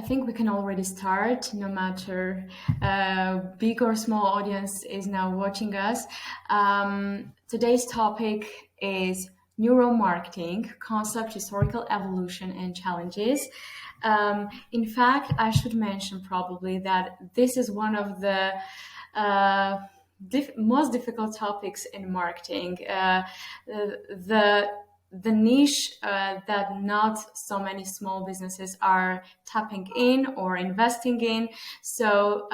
think we can already start, no matter big or small audience is now watching us. Today's topic is neuromarketing, concept, historical evolution, and challenges. In fact, I should mention probably that this is one of the most difficult topics in marketing. The niche that not so many small businesses are tapping in or investing in. So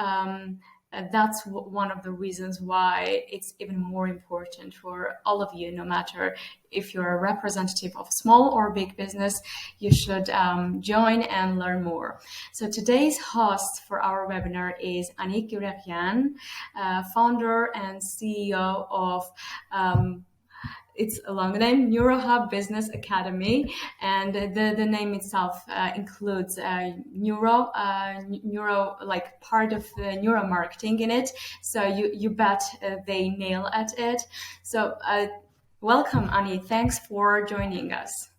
that's one of the reasons why it's even more important for all of you, no matter if you're a representative of small or big business, you should join and learn more. So today's host for our webinar is Ani Kyureghyan, founder and CEO of it's a long name, Neurohub Business Academy, and the name itself includes neuro, like part of the neuromarketing in it. So you bet they nail at it. So welcome, Ani. Thanks for joining us.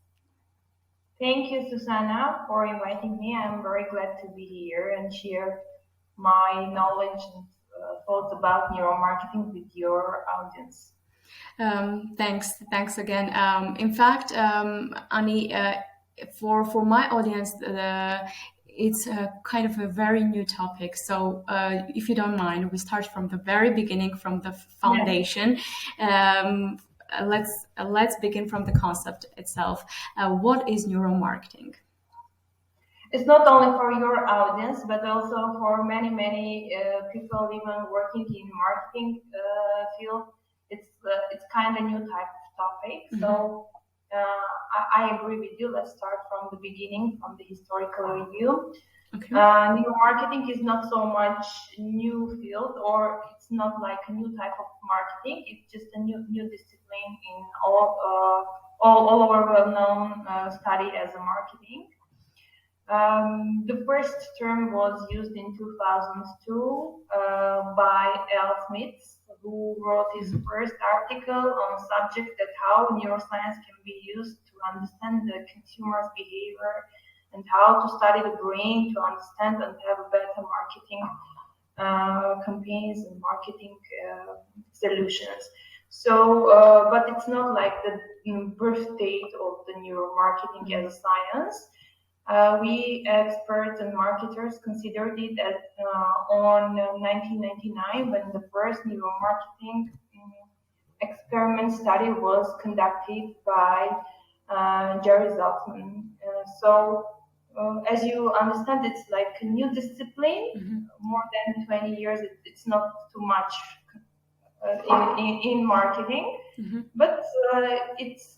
Thank you, Susanna, for inviting me. I'm very glad to be here and share my knowledge and thoughts about neuromarketing with your audience. Thanks again. In fact, Ani, for my audience, it's kind of a very new topic. So if you don't mind, we start from the very beginning, from the foundation. Yeah. Let's begin from the concept itself. What is neuromarketing? It's not only for your audience, but also for many people even working in marketing field. It's kind of new type of topic. Mm-hmm. So I agree with you. Let's start from the beginning, from the historical review. Okay. Neuromarketing is not so much new field, or it's not like a new type of marketing. It's just a new discipline in all our well-known study as a marketing. The first term was used in 2002 by L. Smith, who wrote his first article on subject that how neuroscience can be used to understand the consumer's behavior and how to study the brain to understand and have a better marketing campaigns and marketing solutions. So, but it's not like the birth date of the neuromarketing as a science. We experts and marketers considered it as on 1999 when the first neuromarketing experiment study was conducted by Jerry Zaltzman. So as you understand, it's like a new discipline. Mm-hmm. More than 20 years. It's not too much in marketing, mm-hmm. But it's.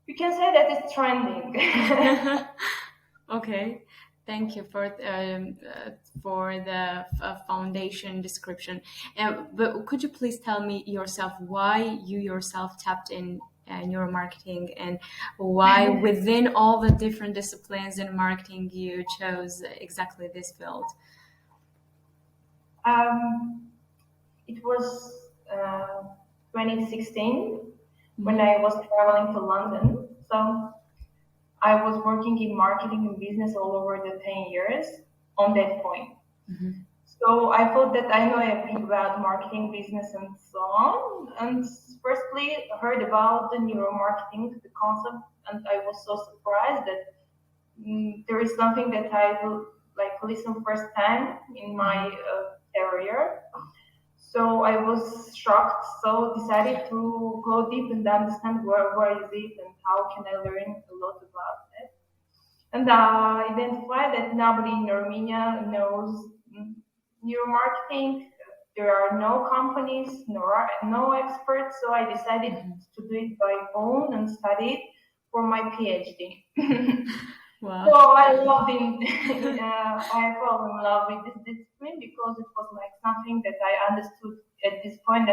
You can say that it's trending. Okay, thank you for the foundation description. But could you please tell me yourself why you yourself tapped in neuromarketing and why within all the different disciplines in marketing you chose exactly this field? It was 2016. When I was traveling to London. So I was working in marketing and business all over the 10 years on that point. Mm-hmm. So I thought that I know everything about marketing, business, and so on. And firstly, I heard about the neuromarketing, the concept, and I was so surprised that there is something that I will like listen first time in my career. So I was shocked, so decided to go deep and understand where is it and how can I learn a lot about it. And I identified that nobody in Armenia knows neuromarketing. There are no companies, no experts, so I decided to do it by own and study it for my PhD. Wow. So I loved I fell in love with this discipline because it was like something that I understood at this point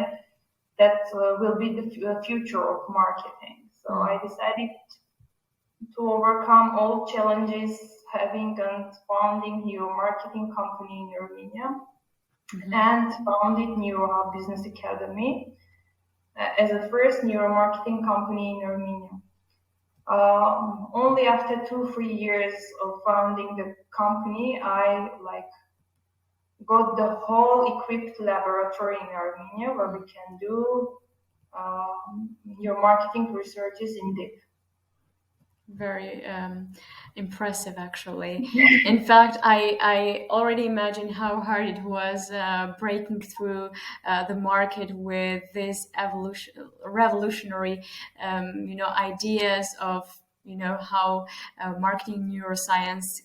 that will be the future of marketing. So I decided to overcome all challenges having and founding neuromarketing company in Armenia and founded Neurohub Business Academy as the first neuromarketing company in Armenia. Only after 2-3 years of founding the company, I got the whole equipped laboratory in Armenia where we can do your marketing researches in depth. Very impressive, actually. In fact, I already imagine how hard it was breaking through the market with these revolutionary, ideas of how marketing neuroscience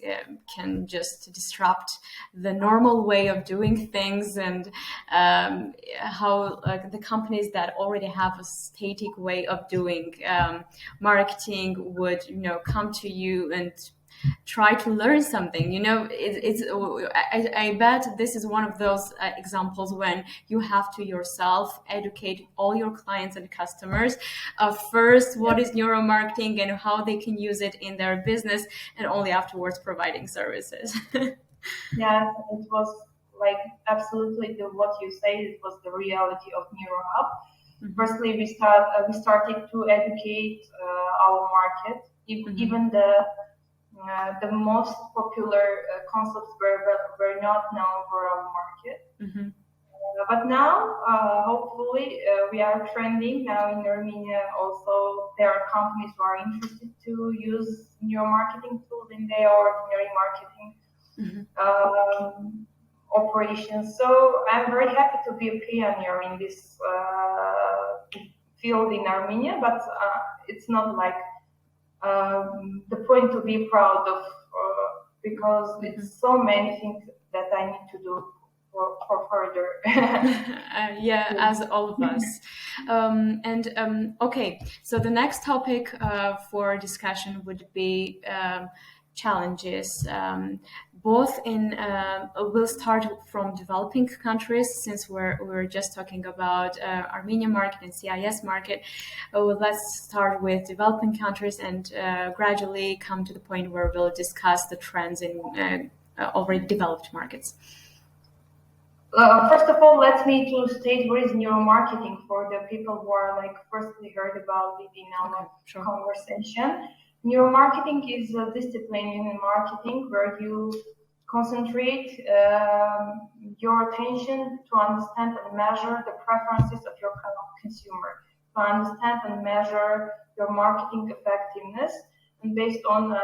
can just disrupt the normal way of doing things, and how the companies that already have a static way of doing marketing would come to you and try to learn something. I bet this is one of those examples when you have to yourself educate all your clients and customers first what is neuromarketing and how they can use it in their business, and only afterwards providing services. Yeah, it was absolutely what you said. It was the reality of Neurohub. Mm-hmm. Firstly, we started to educate our market. Even the most popular concepts were not known for our market. Mm-hmm. But now, hopefully, we are trending now in Armenia. Also, there are companies who are interested to use neuromarketing tools in their ordinary marketing operations. So I'm very happy to be a pioneer in this field in Armenia, but it's not the point to be proud of, because it's so many things that I need to do for further. Yeah, as all of us. Okay, so the next topic for discussion would be challenges. Both in, we'll start from developing countries, since we're just talking about Armenian market and CIS market. Let's start with developing countries and gradually come to the point where we'll discuss the trends in already developed markets. First of all, let me to state what is neuromarketing for the people who are firstly heard about it in our conversation. Neuromarketing is a discipline in marketing where you concentrate your attention to understand and measure the preferences of your consumer, to understand and measure your marketing effectiveness, and based on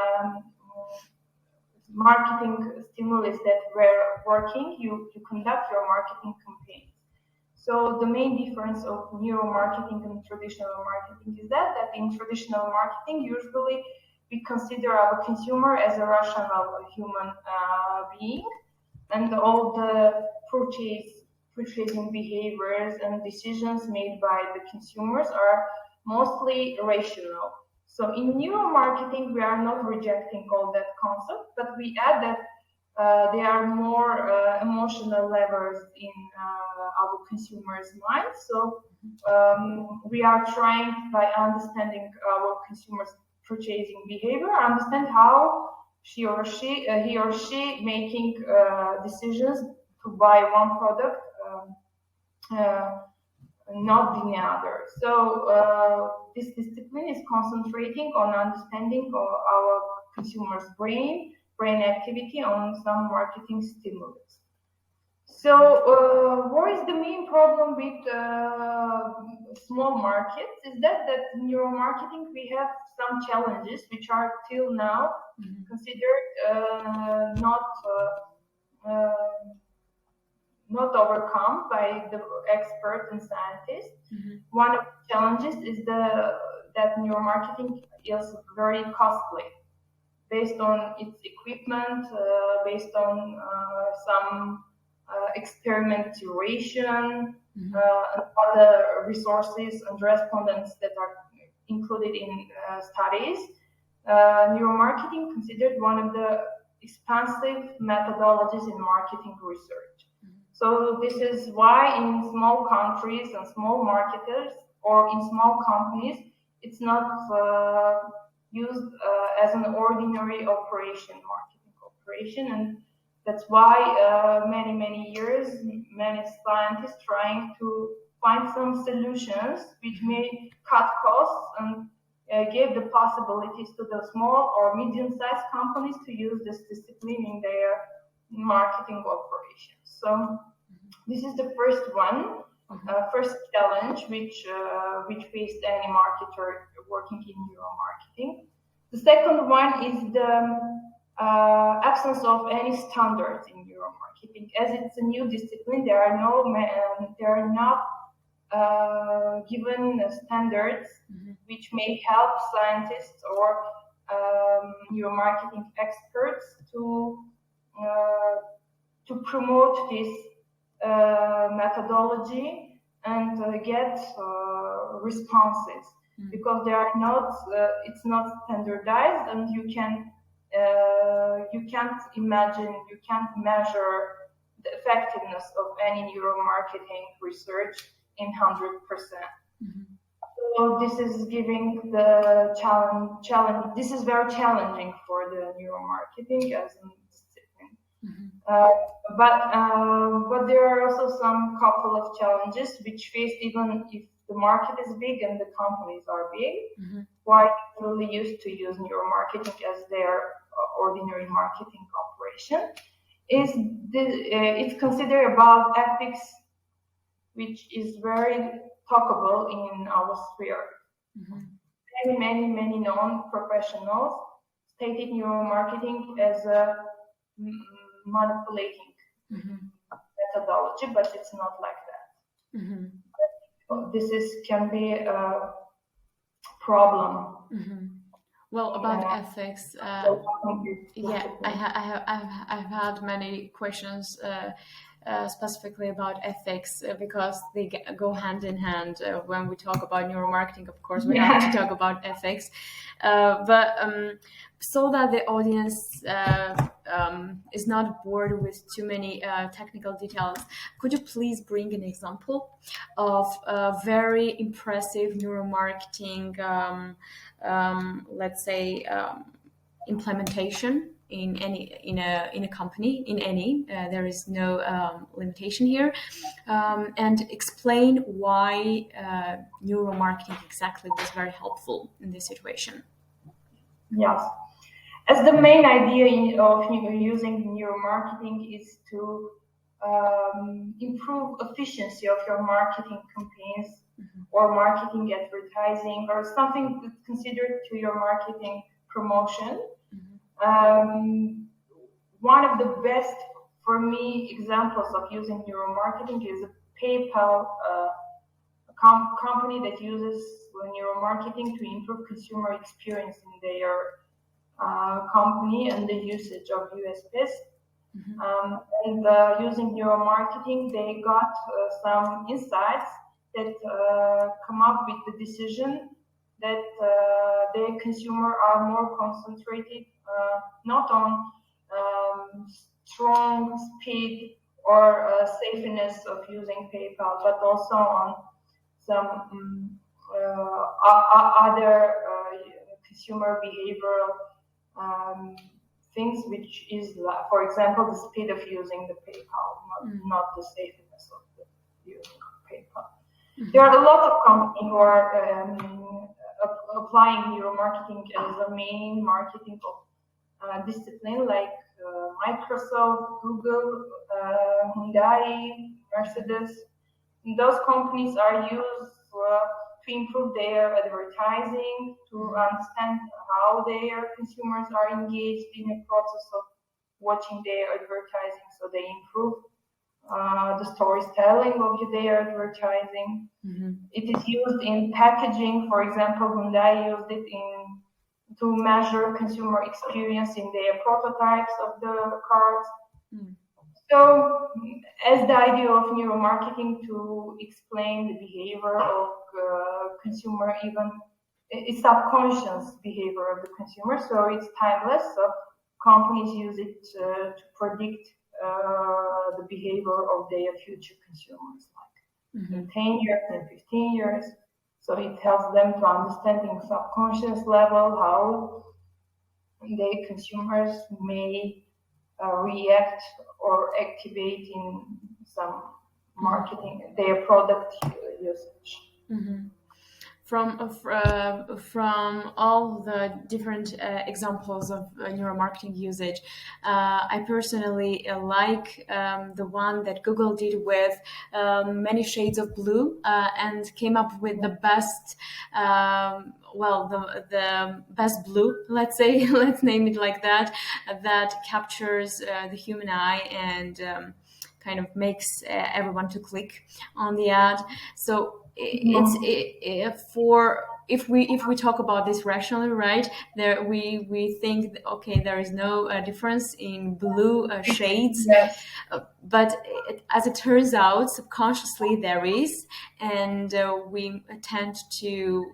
marketing stimulus that were working, you conduct your marketing campaigns. So the main difference of neuromarketing and traditional marketing is that in traditional marketing, usually we consider our consumer as a rational human being, and all the purchasing behaviors and decisions made by the consumers are mostly rational. So in neuromarketing, we are not rejecting all that concept, but we add that there are more emotional levels in our consumers' minds. So we are trying, by understanding our consumers' purchasing behavior, understand how he or she making decisions to buy one product, not the other. So this discipline is concentrating on understanding our consumers' brain activity on some marketing stimulus. So what is the main problem with small markets is that neuromarketing, we have some challenges which are till now considered not overcome by the experts and scientists. One of the challenges is that neuromarketing is very costly, based on its equipment, based on some experiment duration, and other resources and respondents that are included in studies. Neuromarketing considered one of the expensive methodologies in marketing research. So this is why in small countries and small marketers or in small companies, it's not used as an ordinary marketing operation. And that's why many years, many scientists trying to find some solutions which may cut costs and gave the possibilities to the small or medium-sized companies to use this discipline in their marketing operations. So this is the first one, first challenge which faced any marketer working in neuromarketing. The second one is the absence of any standards in neuromarketing. As it's a new discipline, there are not given standards which may help scientists or neuromarketing experts to promote this methodology and get responses, because they are not. It's not standardized, and you can't imagine, you can't measure the effectiveness of any neuromarketing research in 100%. So this is giving the challenge. This is very challenging for the neuromarketing as a discipline. But there are also some couple of challenges which faced even if the market is big and the companies are big, quite really used to use neuromarketing as their ordinary marketing operation. It's considered about ethics, which is very talkable in our sphere. Many non-professionals stated neuromarketing as a manipulating methodology, but it's not like that. This can be a problem. Well, about ethics, I've had many questions specifically about ethics because they go hand in hand. When we talk about neuromarketing, of course, we have to talk about ethics. But so that the audience is not bored with too many technical details, could you please bring an example of a very impressive neuromarketing, let's say, implementation in a company, there is no limitation here, and explain why neuromarketing exactly was very helpful in this situation. Yes, as the main idea of using neuromarketing is to improve efficiency of your marketing campaigns or marketing advertising or something that's considered to your marketing promotion. One of the best, for me, examples of using neuromarketing is a PayPal company that uses neuromarketing to improve consumer experience in their company and the usage of USPs. And using neuromarketing, they got some insights that come up with the decision that their consumer are more concentrated not on strong speed or safeness of using PayPal, but also on some other consumer behavioral things, which is, for example, the speed of using the PayPal, not the safeness of the using of PayPal. There are a lot of companies who are applying neuromarketing as a main marketing discipline, like Microsoft, Google, Hyundai, Mercedes. And those companies are used to improve their advertising, to understand how their consumers are engaged in the process of watching their advertising, so they improve the storytelling of their advertising. It is used in packaging. For example, Hyundai used it to measure consumer experience in their prototypes of the cars. So, as the idea of neuromarketing to explain the behavior of consumer, even it's subconscious behavior of the consumer, so it's timeless. So companies use it to predict the behavior of their future consumers, like in 10 years and 15 years. So it helps them to understand in subconscious level how their consumers may react or activate in some marketing, their product usage. from all the different examples of neuromarketing usage, I personally like the one that Google did with many shades of blue and came up with the best, the best blue, let's say, let's name it like that, that captures the human eye and kind of makes everyone to click on the ad. So for if we talk about this rationally, right, there we think that, okay, there is no difference in blue shades, Yes. but as it turns out, subconsciously there is, and we tend to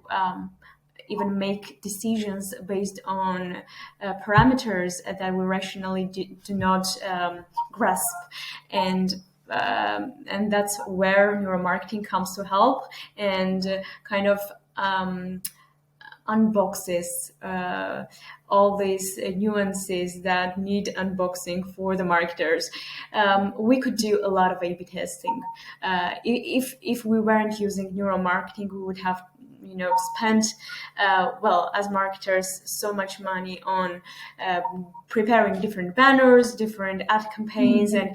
even make decisions based on parameters that we rationally do not grasp. And that's where neuromarketing comes to help and kind of unboxes all these nuances that need unboxing for the marketers. We could do a lot of A/B testing. If we weren't using neuromarketing, we would have spent as marketers so much money on preparing different banners, different ad campaigns, and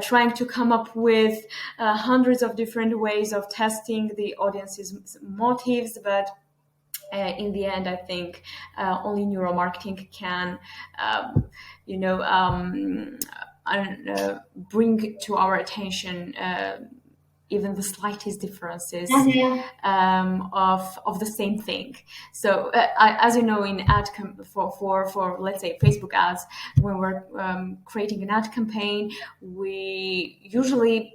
trying to come up with hundreds of different ways of testing the audience's motives. But in the end, I think only neuromarketing can bring to our attention even the slightest differences of the same thing. So, as you know, in for let's say Facebook ads, when we're creating an ad campaign, we usually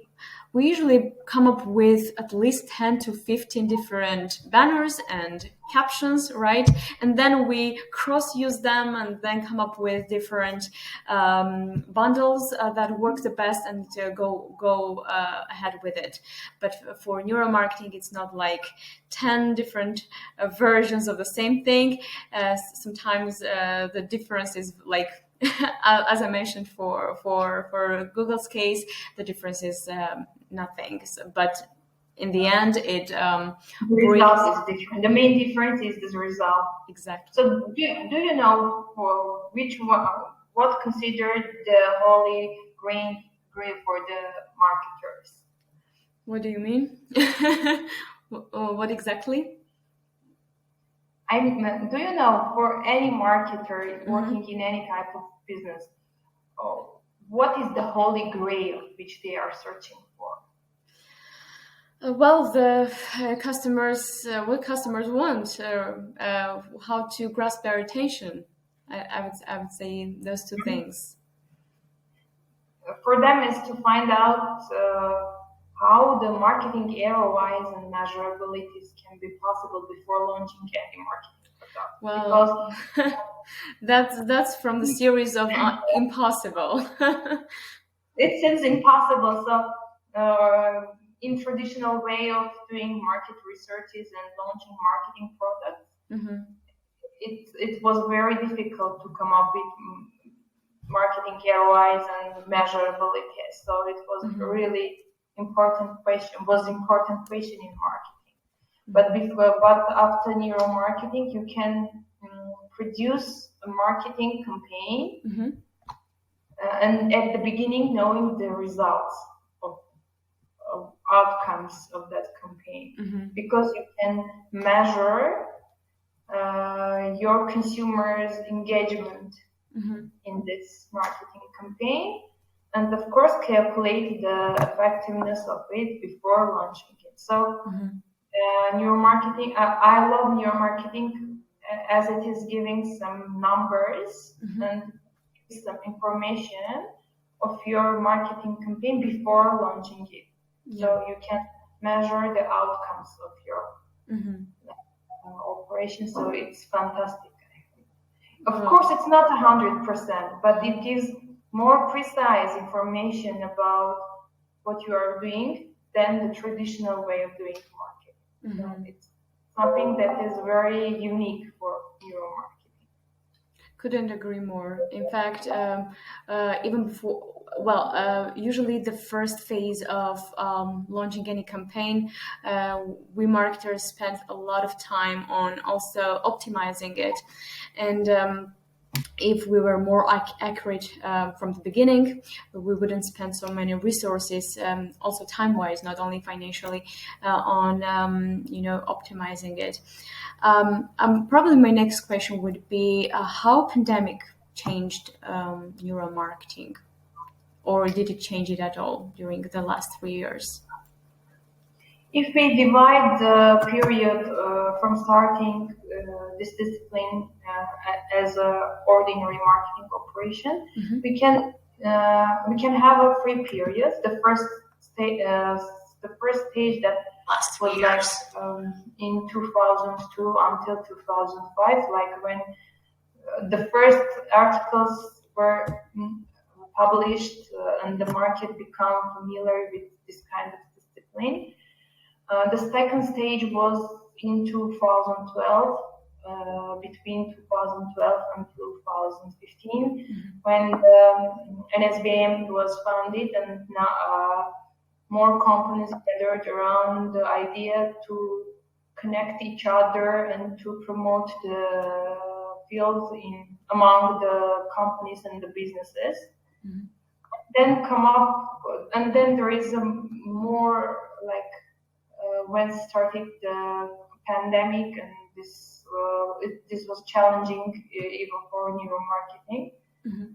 come up with at least 10 to 15 different banners and captions, right? And then we cross-use them and then come up with different bundles that work the best and go ahead with it. But for neuromarketing, it's not like 10 different versions of the same thing. Sometimes the difference is like, as I mentioned, for Google's case, the difference is nothing. But in the end, the result is different. The main difference is the result. Exactly. So do you know for which one, what considered the holy grail for the marketers? What do you mean? What exactly? Do you know for any marketer working in any type of business, what is the holy grail which they are searching for? The customers, what customers want, how to grasp their attention. I would say those two things. For them is to find out how the marketing ROIs and measurabilities can be possible before launching any marketing product. Well, that's from the series of impossible. It seems impossible. So in traditional way of doing market researches and launching marketing products, it was very difficult to come up with marketing ROIs and measurability. So it was really important question in marketing. But after neuromarketing, you can produce a marketing campaign and at the beginning knowing the results of outcomes of that campaign, because you can measure your consumers' engagement in this marketing campaign, and of course calculate the effectiveness of it before launching it. So neuromarketing, I love neuromarketing as it is giving some numbers and some information of your marketing campaign before launching it. So you can measure the outcomes of your operation. So it's fantastic. Of course, it's not 100%, but it gives more precise information about what you are doing than the traditional way of doing marketing. So it's something that is very unique for neuromarketing. Couldn't agree more. In fact, even before, usually the first phase of launching any campaign, we marketers spend a lot of time on also optimizing it. And if we were more accurate from the beginning, we wouldn't spend so many resources, also time-wise, not only financially, on optimizing it. Probably my next question would be how pandemic changed neuromarketing, or did it change it at all during the last 3 years? If we divide the period from starting this discipline as a ordinary marketing operation, we can have a free period. The first stage that was like in 2002 until 2005, like when the first articles were published and the market became familiar with this kind of discipline. The second stage was in 2012, between 2012 and 2015, when NSBM was founded, and now more companies gathered around the idea to connect each other and to promote the fields among the companies and the businesses. Then there is a more like when started the pandemic, and this was challenging even for neuromarketing.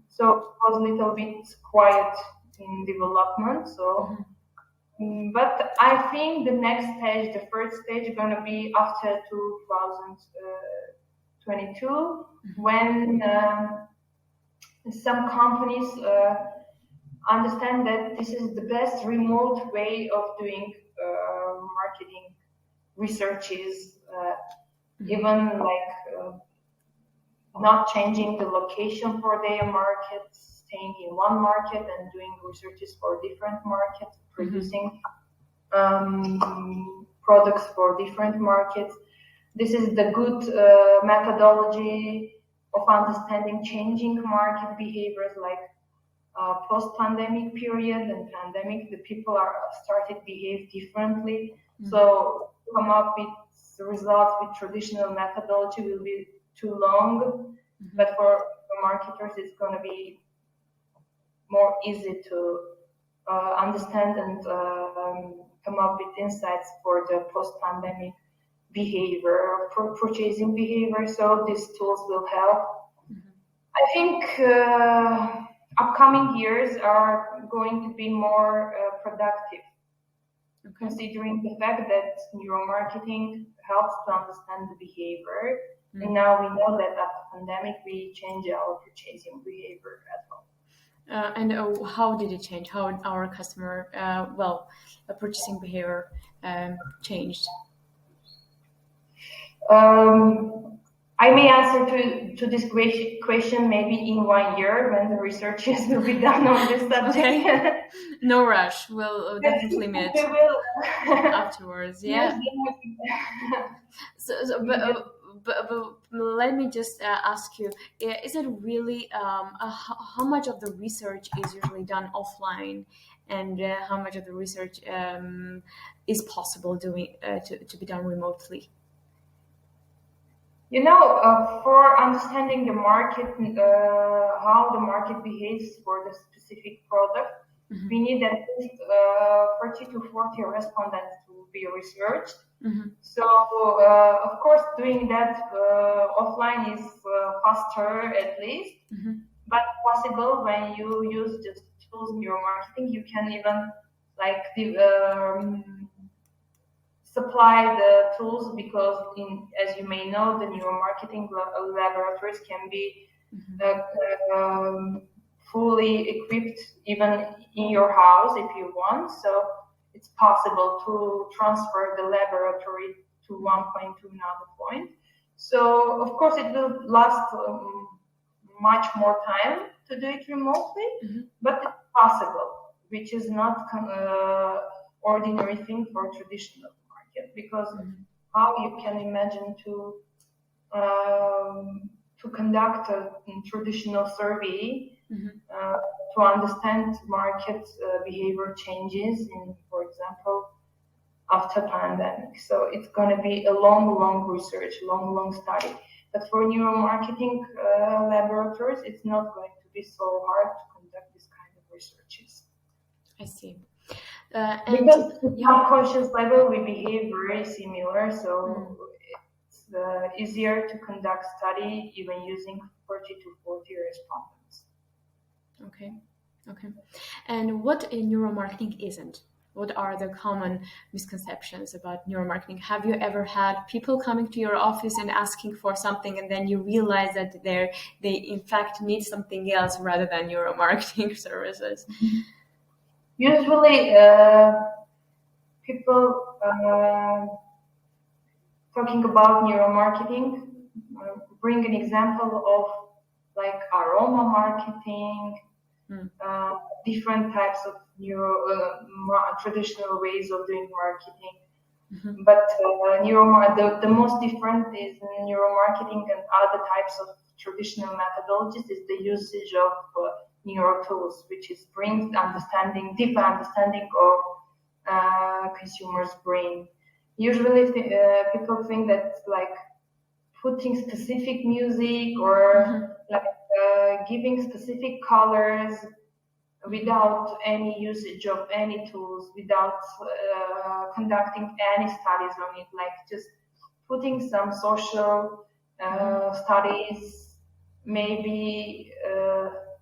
So it was a little bit quiet in development. So, but I think the next stage, the first stage, is gonna be after 2022, when some companies understand that this is the best remote way of doing marketing researches, even like not changing the location for their markets, staying in one market and doing researches for different markets, producing products for different markets. This is the good methodology of understanding changing market behaviors, like post-pandemic period and pandemic. The people are started behave differently. So come up with the results with traditional methodology will be too long, but for marketers it's going to be more easy to understand and come up with insights for the post-pandemic behavior, for purchasing behavior. So these tools will help. I think upcoming years are going to be more productive, considering the fact that neuromarketing helps to understand the behavior. And now we know that after pandemic, we change our purchasing behavior as well. And how did it change? How our customer, purchasing behavior changed? I may answer to this question maybe in 1 year when the researches will be done on this subject. Okay. No rush. We'll definitely meet afterwards. Yeah. But let me just ask you: is it really how much of the research is usually done offline, and how much of the research is possible doing to be done remotely? For understanding the market, how the market behaves for the specific product, we need at least 30 to 40 respondents to be researched. So, of course, doing that offline is faster at least, but possible when you use just tools in your marketing. You can even supply the tools, because as you may know, the neuromarketing laboratories can be fully equipped even in your house if you want. So it's possible to transfer the laboratory to one point to another point. So of course it will last much more time to do it remotely, but it's possible, which is not ordinary thing for traditional market, because how you can imagine to conduct a traditional survey to understand market behavior changes in, for example, after pandemic. So it's going to be a long research, long study. But for neuromarketing laboratories, it's not going to be so hard to conduct this kind of researches. I see. Because the subconscious level, we behave very similar, so it's easier to conduct study even using 30 to 40 respondents. Okay. And what in neuromarketing isn't? What are the common misconceptions about neuromarketing? Have you ever had people coming to your office and asking for something, and then you realize that they in fact need something else rather than neuromarketing services? Usually, people talking about neuromarketing bring an example of like aroma marketing, different types of traditional ways of doing marketing. But the most different is neuromarketing and other types of traditional methodologies is the usage of neuro tools, which is brings deeper understanding of consumers' brain. Usually, people think that like putting specific music or giving specific colors without any usage of any tools, without conducting any studies on it, like just putting some social studies, maybe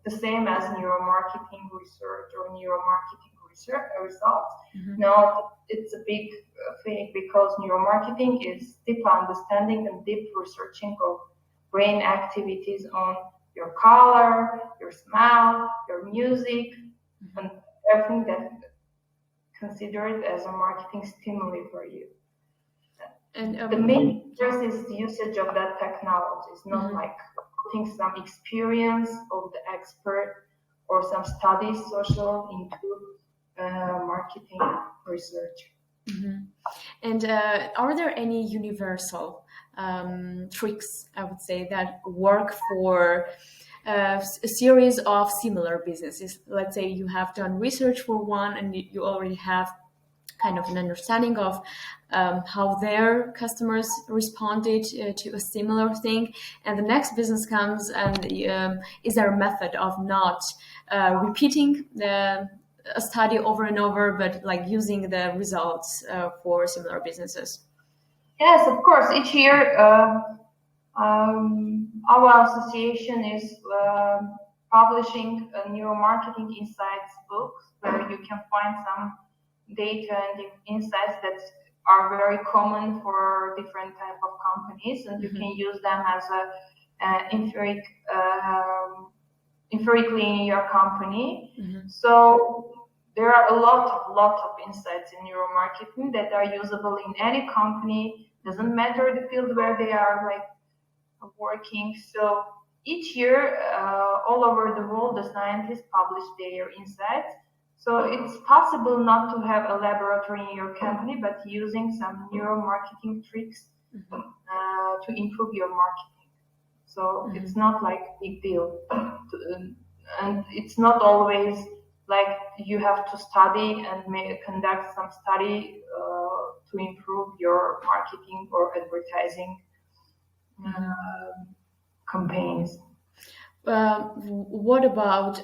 the same as neuromarketing research or neuromarketing research results. No, it's a big thing because neuromarketing is deep understanding and deep researching of brain activities on your color, your smell, your music, and everything that considered as a marketing stimuli for you. And the main interest is the usage of that technology. It's not like putting some experience of the expert or some studies social into marketing research. And are there any universal tricks, I would say, that work for a series of similar businesses? Let's say you have done research for one and you already have kind of an understanding of how their customers responded to a similar thing, and the next business comes and is there a method of not repeating a study over and over, but like using the results for similar businesses? Yes, of course. Each year, our association is publishing a neuromarketing insights book where you can find some data and insights that are very common for different type of companies, and you can use them as empirically in your company. So there are a lot of insights in neuromarketing that are usable in any company. Doesn't matter the field where they are like working. So each year, all over the world, the scientists publish their insights. So it's possible not to have a laboratory in your company, but using some neuromarketing tricks to improve your marketing. So it's not like a big deal. And it's not always like you have to study and conduct some study to improve your marketing or advertising campaigns. What about,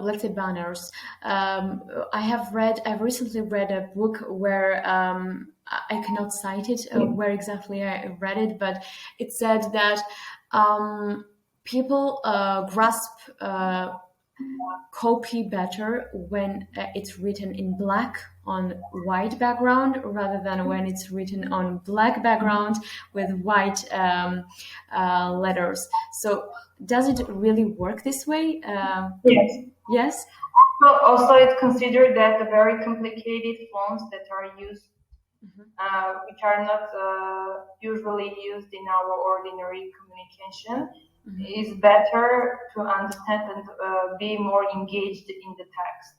let's say, banners? I've recently read a book where I cannot cite it, where exactly I read it, but it said that people grasp copy better when it's written in black on white background rather than when it's written on black background with white letters. So does it really work this way? Yes. Yes? Also, it's considered that the very complicated fonts that are used, which are not usually used in our ordinary communication, is better to understand and be more engaged in the text.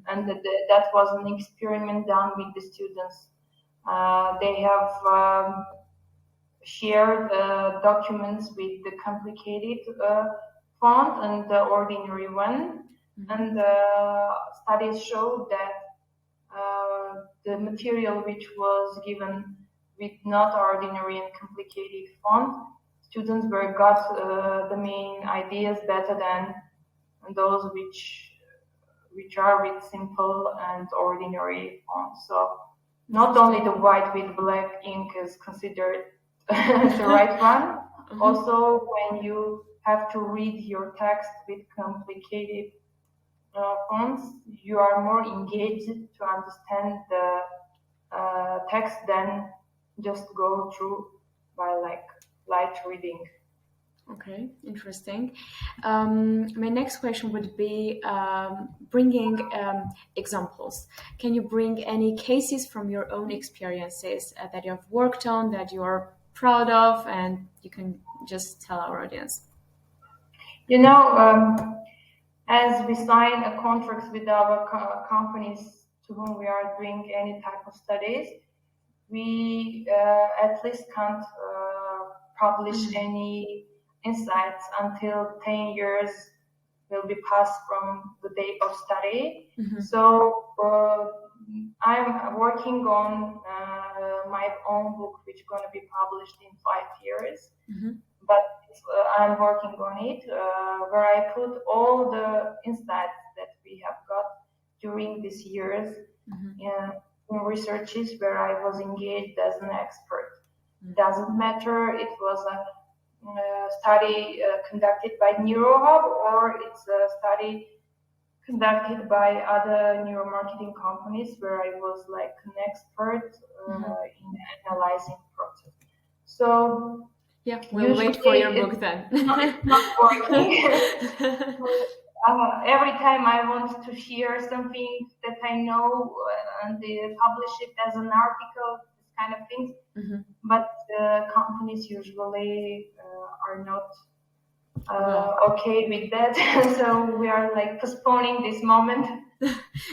And that was an experiment done with the students. They have shared documents with the complicated font and the ordinary one. And studies show that the material which was given with not ordinary and complicated font, students were got the main ideas better than those which are with simple and ordinary fonts. So not only the white with black ink is considered the right one, also when you have to read your text with complicated fonts, you are more engaged to understand the text than just go through by like light reading. Okay, interesting. My next question would be bringing examples. Can you bring any cases from your own experiences that you have worked on that you are proud of, and you can just tell our audience? You know, as we sign a contract with our companies to whom we are doing any type of studies, we at least can't publish any insights until 10 years will be passed from the date of study. So I'm working on my own book, which is going to be published in 5 years. But I'm working on it, where I put all the insights that we have got during these years in researches where I was engaged as an expert. Doesn't matter, it was a study conducted by Neurohub or it's a study conducted by other neuromarketing companies where I was like an expert in analyzing process. So yeah, we'll wait for your book then. It's not working. Every time I want to share something that I know and publish it as an article, this kind of things. But companies usually are not okay with that. So we are like postponing this moment.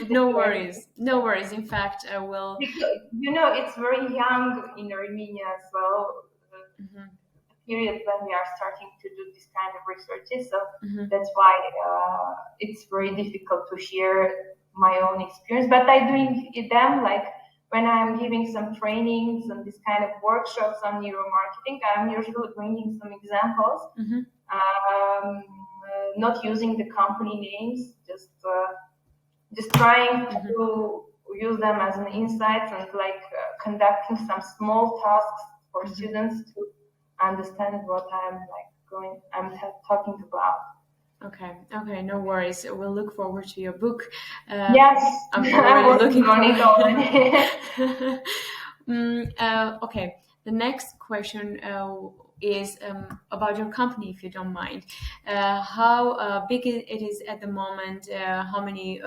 No worries. In fact, I will. You know, it's very young in Armenia as well. Period when we are starting to do this kind of researches, so that's why it's very difficult to share my own experience. But I doing them like when I'm giving some trainings and this kind of workshops on neuromarketing. I'm usually bringing some examples, not using the company names, just trying to use them as an insight and like conducting some small tasks for students to understand what I'm talking about. Okay, no worries. We'll look forward to your book. Yes, I'm already looking on it already. Okay, the next question is about your company, if you don't mind. How big it is at the moment? How many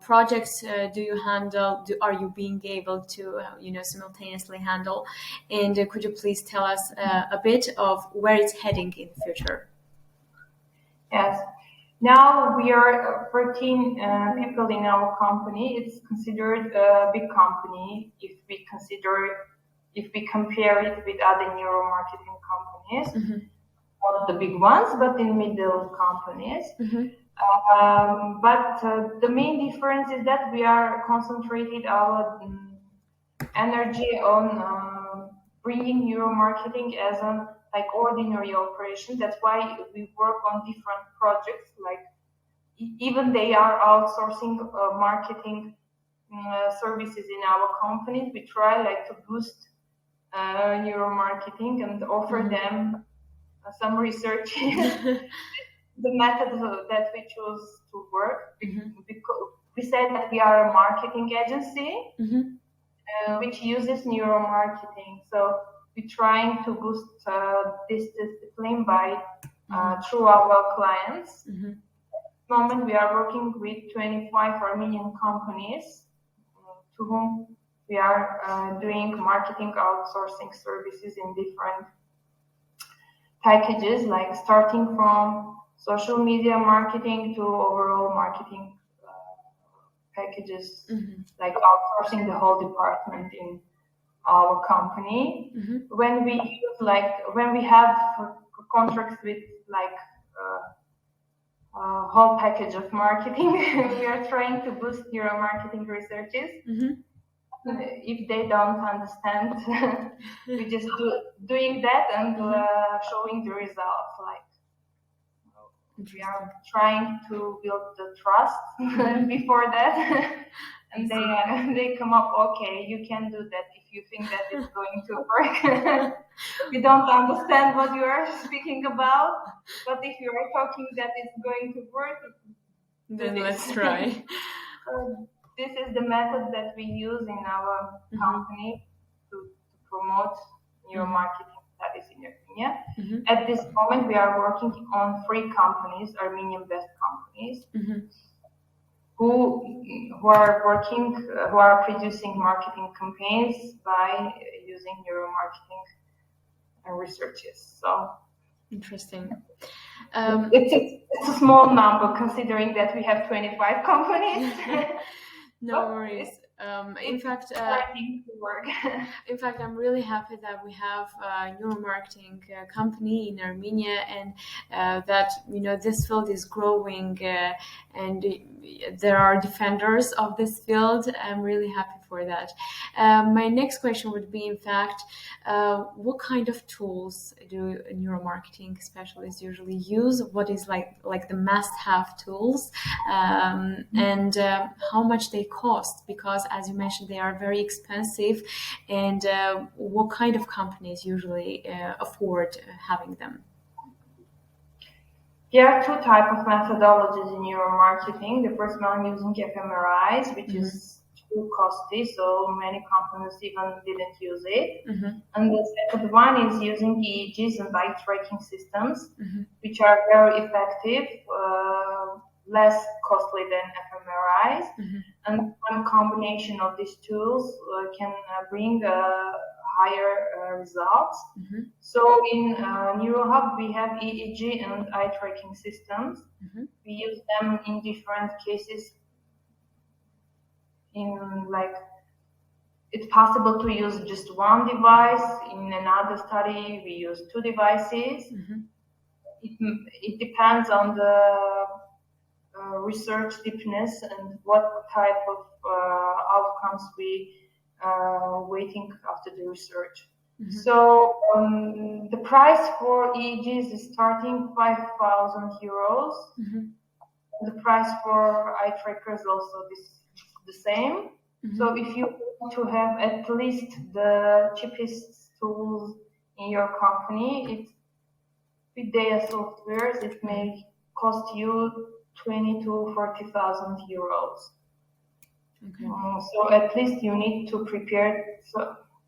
projects do you handle? Are you being able to simultaneously handle? And could you please tell us a bit of where it's heading in the future? Yes. Now we are 13 people in our company. It's considered a big company if we compare it with other neuromarketing companies. Not the big ones, but in middle companies. But the main difference is that we are concentrated our energy on bringing neuromarketing as an ordinary operation. That's why we work on different projects. Like even they are outsourcing marketing services in our companies. We try to boost neuromarketing and offer them some research. The method that we choose to work, because we said that we are a marketing agency which uses neuromarketing. So we're trying to boost this discipline by through our clients. At the moment, we are working with 25 Armenian companies to whom we are doing marketing outsourcing services in different packages, like starting from social media marketing to overall marketing packages, like outsourcing the whole department in our company. When we use when we have contracts with whole package of marketing. We are trying to boost neuromarketing researches. Mm-hmm. If they don't understand, we just doing that and showing the results. Like we are trying to build the trust before that, and they come up. Okay, you can do that if you think that it's going to work. We don't understand what you are speaking about, but if you are talking that it's going to work, then let's try. This is the method that we use in our company to promote neuromarketing studies in Armenia. Mm-hmm. At this moment, we are working on 3 companies, Armenian-based companies, who are producing marketing campaigns by using neuromarketing researches. So interesting. It's a small number considering that we have 25 companies. No worries. In fact, I'm really happy that we have a neuromarketing company in Armenia, and that this field is growing, and there are defenders of this field. I'm really happy for that. My next question would be, in fact, what kind of tools do neuromarketing specialists usually use? What is like the must-have tools, and how much they cost? Because as you mentioned, they are very expensive, and what kind of companies usually afford having them? There are 2 types of methodologies in neuromarketing. The first one using fMRIs, which is too costly, so many companies even didn't use it. And the second one is using EEGs and eye tracking systems, which are very effective, less costly than fMRIs. And one combination of these tools can bring higher results. So in Neurohub, we have EEG and eye tracking systems. We use them in different cases. It's possible to use just one device. In another study, we use 2 devices. It depends on the research deepness and what type of outcomes we waiting after the research. So the price for EEGs is starting 5,000 euros. The price for eye trackers also is the same. So if you want to have at least the cheapest tools in your company, with their softwares, it may cost you 20 to 40,000 euros. So at least you need to prepare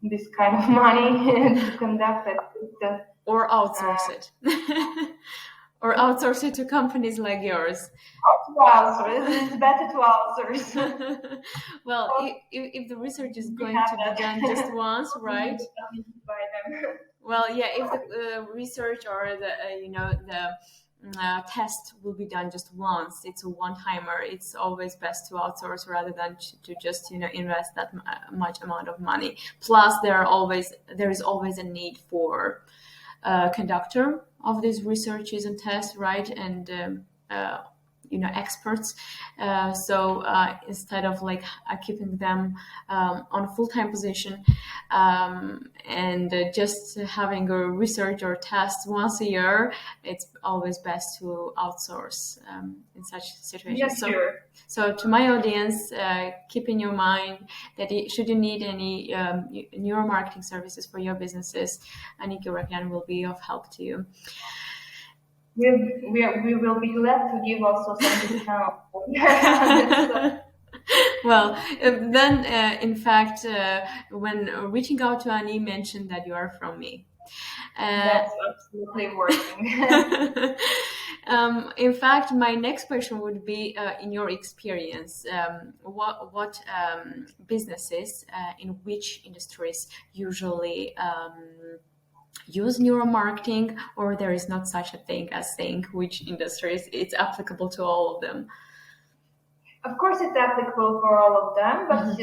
this kind of money to conduct it. Or outsource it. Or outsource it to companies like yours. It's better to outsource. Well, if the research is going to be done just once, right? Well, yeah, if the research or the test will be done just once, it's a one-timer, it's always best to outsource rather than to just invest that much amount of money. Plus there is always a need for conductor of these researches and tests, right? And experts. So instead of keeping them on a full-time position and just having a research or test once a year, it's always best to outsource in such situations. Yes, sure. So to my audience, keep in your mind that should you need any neuromarketing services for your businesses, Ani Kyureghyan will be of help to you. We will be glad to give also some discount. Well, then, in fact, when reaching out to Ani, mentioned that you are from me. That's absolutely working. In fact, my next question would be, in your experience, what businesses in which industries usually use neuromarketing, or there is not such a thing as saying which industries? It's applicable to all of them. Of course, it's applicable for all of them, but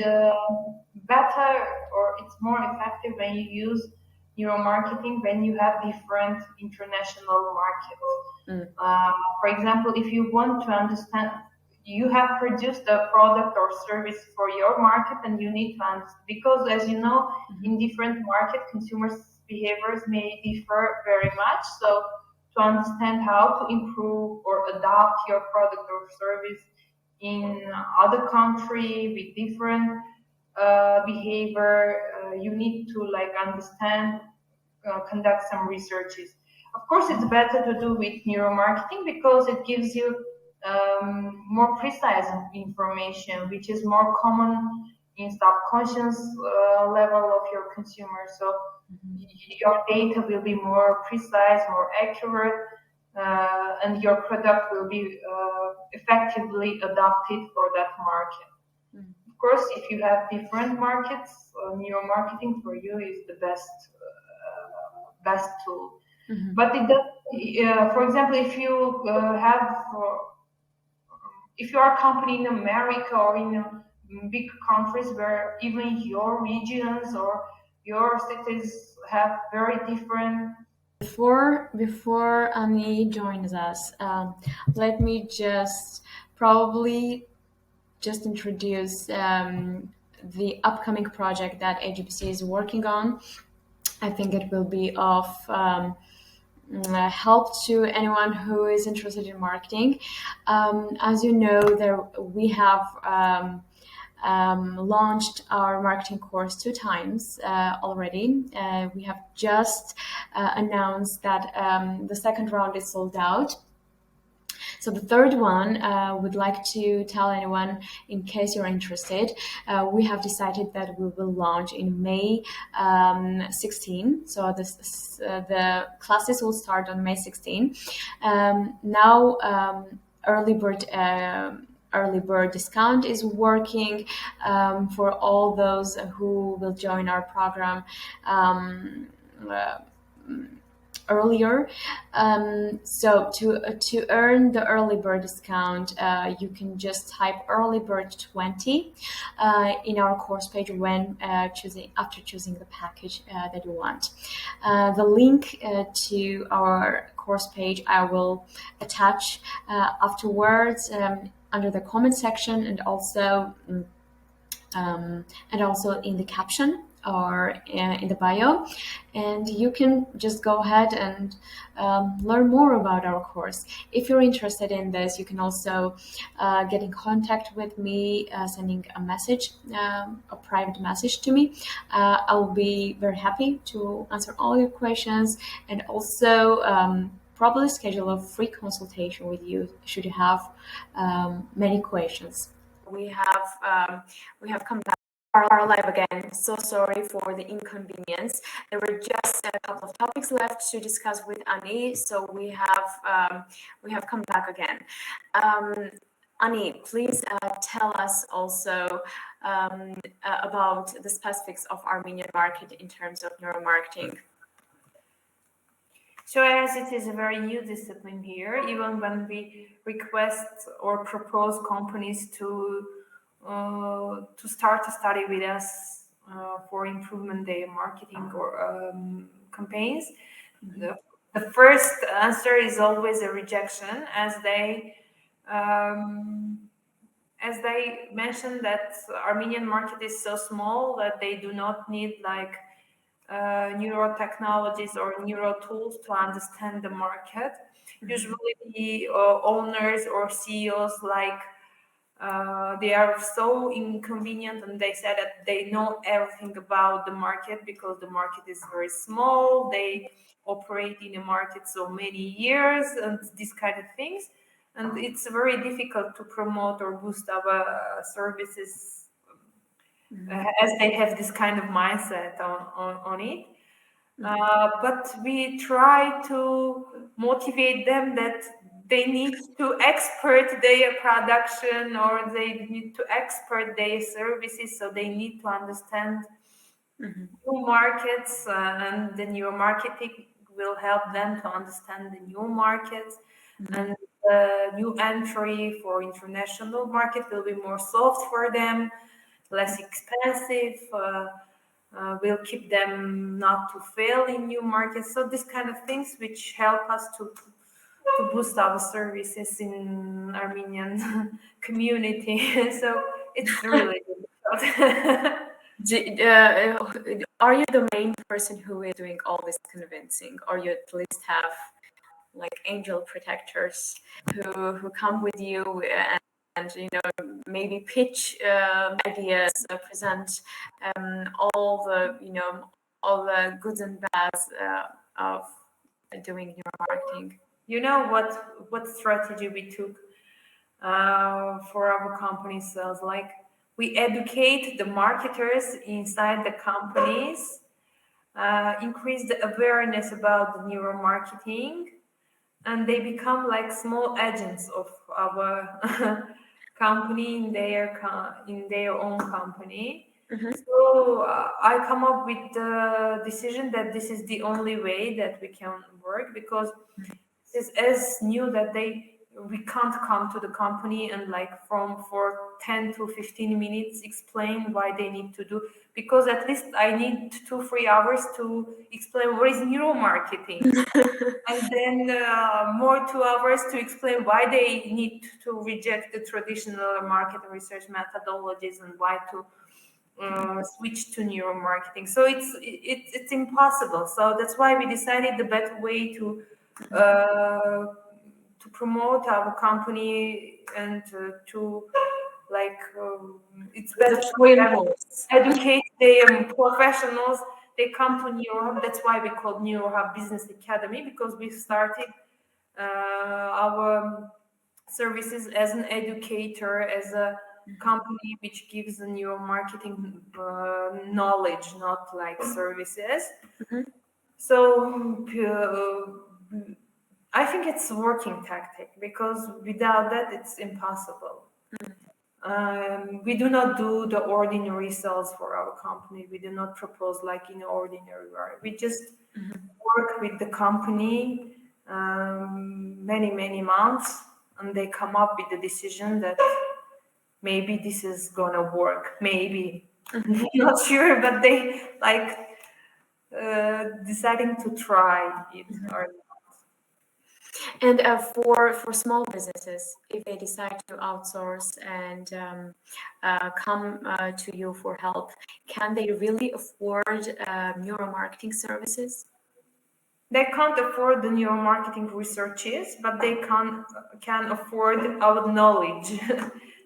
better, or it's more effective when you use neuromarketing when you have different international markets. For example, if you want to understand, you have produced a product or service for your market, and you need to understand, because as you know, in different market, consumers' behaviors may differ very much. So to understand how to improve or adapt your product or service in other country with different behavior, you need to understand, conduct some researches. Of course, it's better to do with neuromarketing because it gives you more precise information, which is more common in subconscious level of your consumer. So your data will be more precise, more accurate, and your product will be effectively adapted for that market. Of course, if you have different markets, neuromarketing for you is the best tool. But it does, for example, if you if you are a company in America or in big countries where even your regions or your cities have very different. Before Ani joins us, let me probably just introduce the upcoming project that AGPC is working on. I think it will be of help to anyone who is interested in marketing. As you know, we have launched our marketing course 2 times already. We have just announced that the second round is sold out. So the third one, would like to tell anyone, in case you're interested, we have decided that we will launch in May 16. So the classes will start on May 16. Now, early bird discount is working for all those who will join our program earlier. So to earn the early bird discount, you can just type early bird 20 in our course page when after choosing the package that you want. The link to our course page I will attach afterwards under the comment section, and also in the caption or in the bio, and you can just go ahead and learn more about our course. If you're interested in this, you can also get in contact with me, sending a message, a private message to me. I'll be very happy to answer all your questions, and also probably schedule a free consultation with you should you have many questions. We have come back are live again. So sorry for the inconvenience. There were just a couple of topics left to discuss with Ani, so we have come back again. Ani, please tell us also about the specifics of Armenian market in terms of neuromarketing. So as it is a very new discipline here, even when we request or propose companies to start a study with us for improvement their marketing or campaigns, the first answer is always a rejection, as they mentioned that Armenian market is so small that they do not need neuro technologies or neuro tools to understand the market. Usually the owners or CEOs they are so inconvenient, and they say that they know everything about the market because the market is very small. They operate in a market so many years and these kind of things, and it's very difficult to promote or boost our services as they have this kind of mindset on it. But we try to motivate them that they need to export their production or they need to export their services, so they need to understand new markets, and the new marketing will help them to understand the new markets, and the new entry for international market will be more soft for them, less expensive, will keep them not to fail in new markets. So these kind of things which help us to boost our services in Armenian community. So it's really difficult. Are you the main person who is doing all this convincing, or you at least have like angel protectors who come with you and maybe pitch ideas, present all the all the goods and bads of doing neuromarketing? You know what strategy we took for our company sales? Like, we educate the marketers inside the companies, increase the awareness about the neuromarketing, and they become like small agents of our company in their own company. So I come up with the decision that this is the only way that we can work, because this is as new that we can't come to the company and like from for 10 to 15 minutes explain why they need to do, because at least I need 2-3 hours to explain what is neuromarketing, and then more 2 hours to explain why they need to reject the traditional market research methodologies and why to switch to neuromarketing. So it's impossible. So that's why we decided the better way to promote our company and to like it's better to have educate the professionals. They come to Neurohub. That's why we call Neurohub Business Academy, because we started our services as an educator, as a company which gives the neuromarketing knowledge, not like services. So I think it's a working tactic, because without that it's impossible. We do not do the ordinary sales for our company. We do not propose like in ordinary way. We just work with the company many months, and they come up with the decision that maybe this is gonna work. Maybe not sure, but they like deciding to try it or. And for small businesses, if they decide to outsource and come to you for help, can they really afford neuromarketing services? They can't afford the neuromarketing researches, but they can afford our knowledge.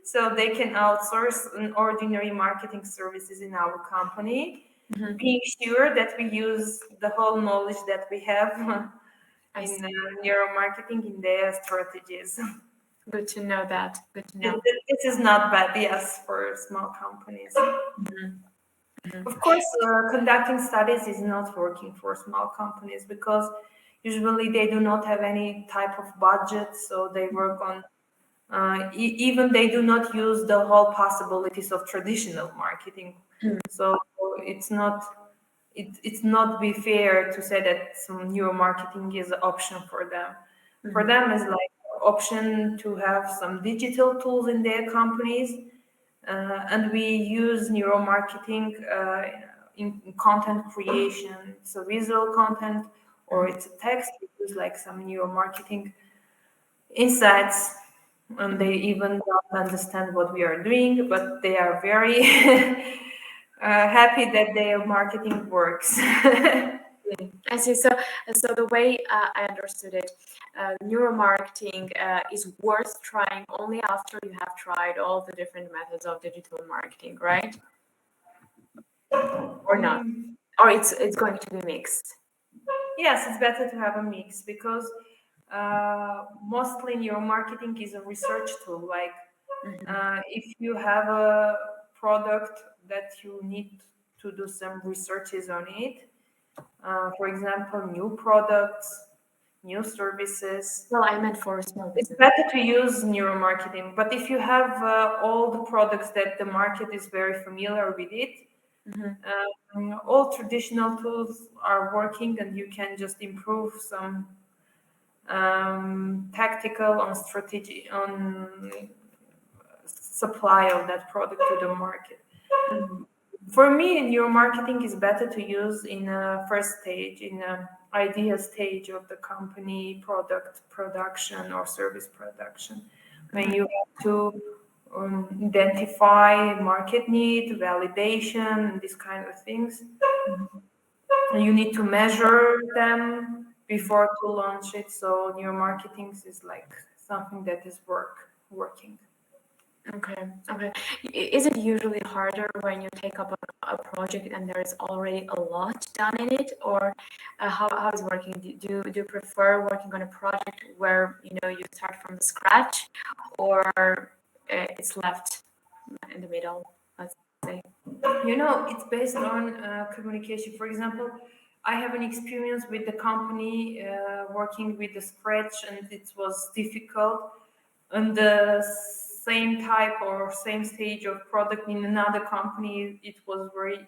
So they can outsource an ordinary marketing services in our company, being sure that we use the whole knowledge that we have in neuromarketing in their strategies. Good to know that. Good to know. This is not bad, yes, for small companies. Of course, conducting studies is not working for small companies, because usually they do not have any type of budget, so they work on even they do not use the whole possibilities of traditional marketing. So it's not be fair to say that some neuromarketing is an option for them. For them, it's like option to have some digital tools in their companies, and we use neuromarketing in content creation. So visual content, or it's a text. We use like some neuromarketing insights, and they even don't understand what we are doing, but they are very happy that their marketing works. I see. So the way I understood it, neuromarketing is worth trying only after you have tried all the different methods of digital marketing, right? Or not? Or it's going to be mixed? Yes, it's better to have a mix, because mostly neuromarketing is a research tool. Like if you have a product that you need to do some researches on it, for example, new products, new services. Well, I meant for a small business. It's better to use neuromarketing. But if you have all the products that the market is very familiar with it, all traditional tools are working, and you can just improve some tactical on strategy on supply of that product to the market. For me, neuromarketing is better to use in a first stage, in an idea stage of the company product production or service production, when you have to identify market need, validation, these kind of things. And you need to measure them before to launch it. So neuromarketing is like something that is working. Okay. Is it usually harder when you take up a project and there's already a lot done in it, or how is it working? Do you prefer working on a project where you start from scratch, or it's left in the middle? Let's say. It's based on communication. For example, I have an experience with the company working with the scratch, and it was difficult. On the same type or same stage of product in another company, it was very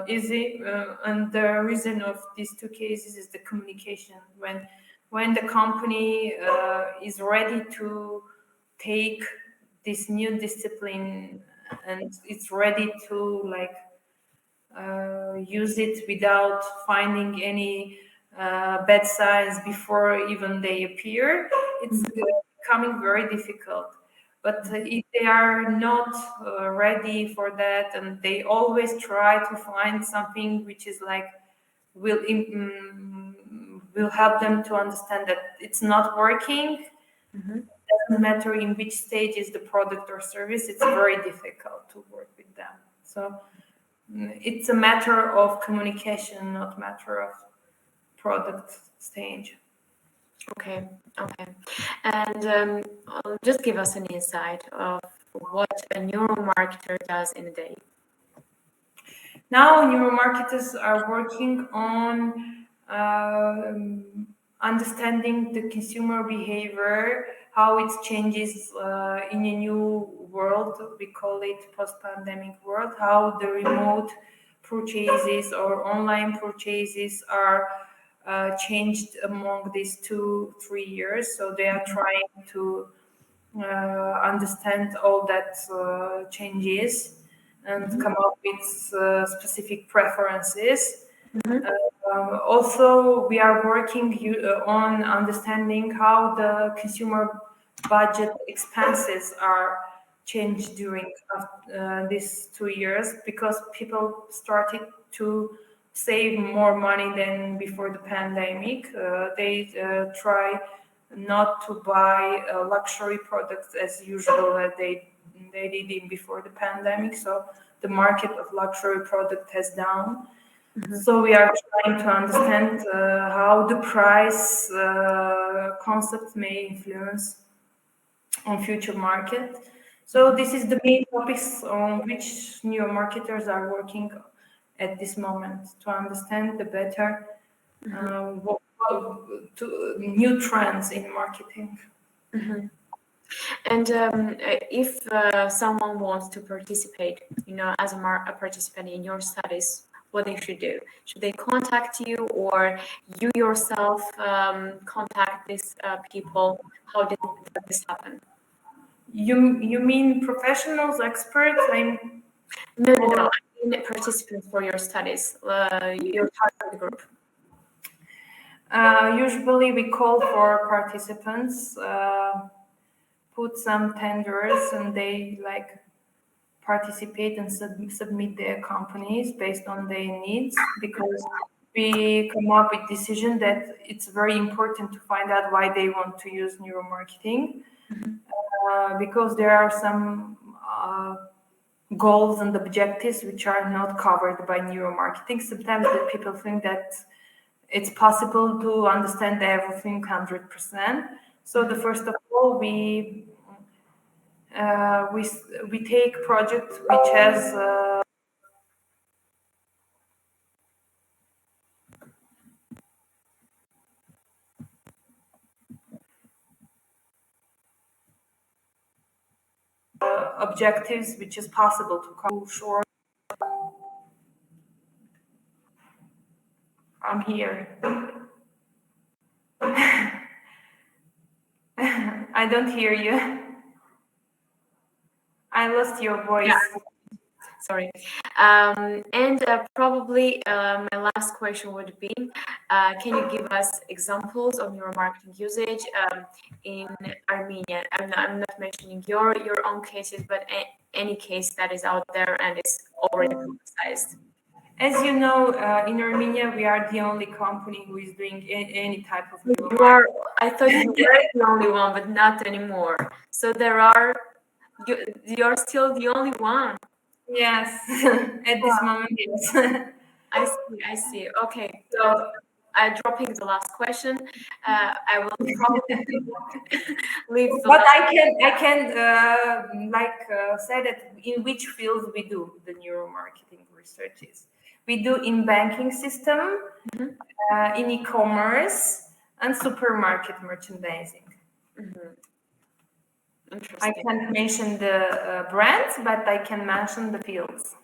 easy. And the reason of these two cases is the communication. When the company is ready to take this new discipline and it's ready to use it without finding any bad signs before even they appear, it's becoming very difficult. But if they are not ready for that, and they always try to find something which is like will help them to understand that it's not working. Doesn't matter in which stage is the product or service, it's very difficult to work with them. So it's a matter of communication, not matter of product stage. Okay. And just give us an insight of what a neuromarketer does in a day. Now, neuromarketers are working on understanding the consumer behavior, how it changes in a new world. We call it post-pandemic world. How the remote purchases or online purchases are changed among these 2-3 years. So they are trying to understand all that changes and come up with specific preferences. Also, we are working on understanding how the consumer budget expenses are changed during these 2 years, because people started to save more money than before the pandemic. They try not to buy luxury products as usual that they did in before the pandemic. So the market of luxury product has down. So we are trying to understand how the price concept may influence on future market. So this is the main topics on which neuromarketers are working at this moment, to understand the better new trends in marketing. And if someone wants to participate, as a participant in your studies, what they should do? Should they contact you, or you yourself contact these people? How did this happen? You mean professionals, experts? No. I mean participants for your studies, your target group. Usually we call for participants, put some tenders, and they participate and submit their companies based on their needs, because we come up with decision that it's very important to find out why they want to use neuromarketing, because there are some goals and objectives which are not covered by neuromarketing. Sometimes the people think that it's possible to understand everything 100%. So the first of all, we take project which has objectives which is possible to come short. I'm here. I don't hear you. I lost your voice. Yeah. Sorry. And probably my last question would be, can you give us examples of neuromarketing usage in Armenia? I'm not mentioning your own cases, but any case that is out there and is already publicized. As you know, in Armenia, we are the only company who is doing any type of You are, I thought you were the only one, but not anymore. So you're still the only one. Yes, at this moment, yes. I see. Okay. So I'm dropping the last question. I will probably leave the But last. I can say that in which fields we do the neuromarketing researches. We do in banking system, in e-commerce, and supermarket merchandising. I Interesting. can't mention the brands, but I can mention the fields.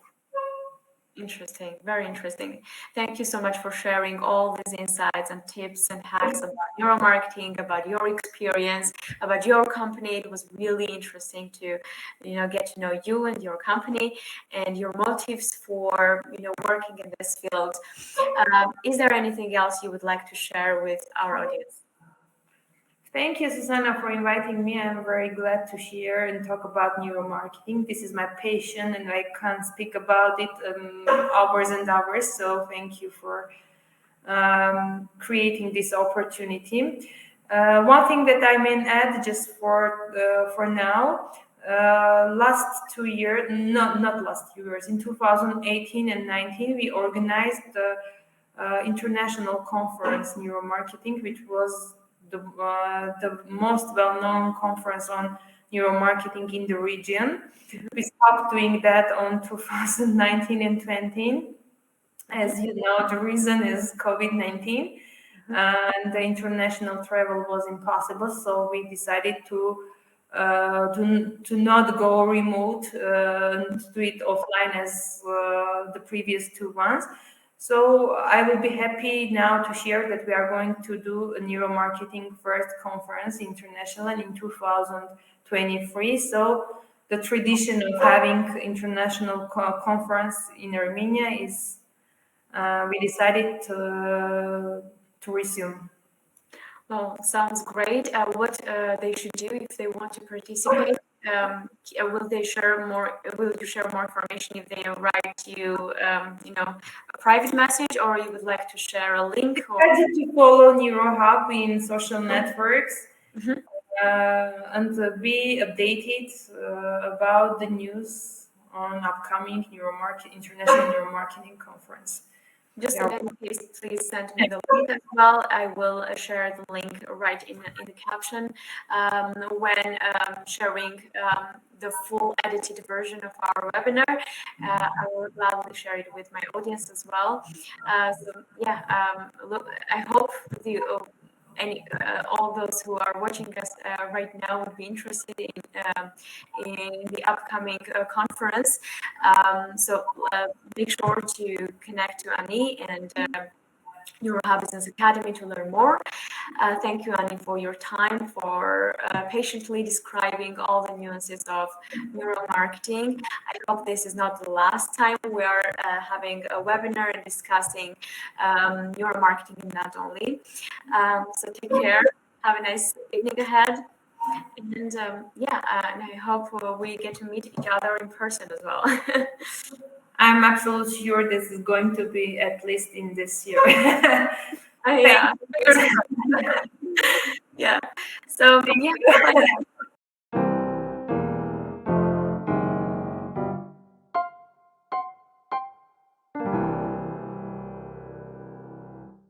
Interesting. Very interesting. Thank you so much for sharing all these insights and tips and hacks about neuromarketing, about your experience, about your company. It was really interesting to, get to know you and your company and your motives for, working in this field. Is there anything else you would like to share with our audience? Thank you, Susanna, for inviting me. I'm very glad to share and talk about neuromarketing. This is my passion, and I can't speak about it hours and hours. So thank you for creating this opportunity. One thing that I may add, just for now, last 2 years, not last 2 years, in 2018 and 19, we organized the international conference Neuromarketing, which was the most well-known conference on neuromarketing in the region. We stopped doing that on 2019 and 20. As you know, the reason is COVID-19, and the international travel was impossible. So we decided to not go remote and do it offline as the previous 2 months. So I will be happy now to share that we are going to do a neuromarketing first conference international in 2023. So the tradition of having international conference in Armenia is we decided to resume. Well, sounds great. What they should do if they want to participate? Will they share more? Will you share more information if they write you, a private message, or you would like to share a link? Or to follow Neurohub in social networks and be updated about the news on upcoming international neuromarketing conference. Just in any case, please send me the link as well. I will share the link right in the caption when sharing the full edited version of our webinar. I will gladly share it with my audience as well. Look, I hope all those who are watching us right now would be interested in the upcoming conference. So make sure to connect to Ani and Neurohub Business Academy to learn more. Thank you, Ani, for your time, for patiently describing all the nuances of neuromarketing. I hope this is not the last time we are having a webinar and discussing neuromarketing and not only. So take care. Have a nice evening ahead. And and I hope we get to meet each other in person as well. I'm absolutely sure this is going to be at least in this year. Yeah. Yeah. So yeah.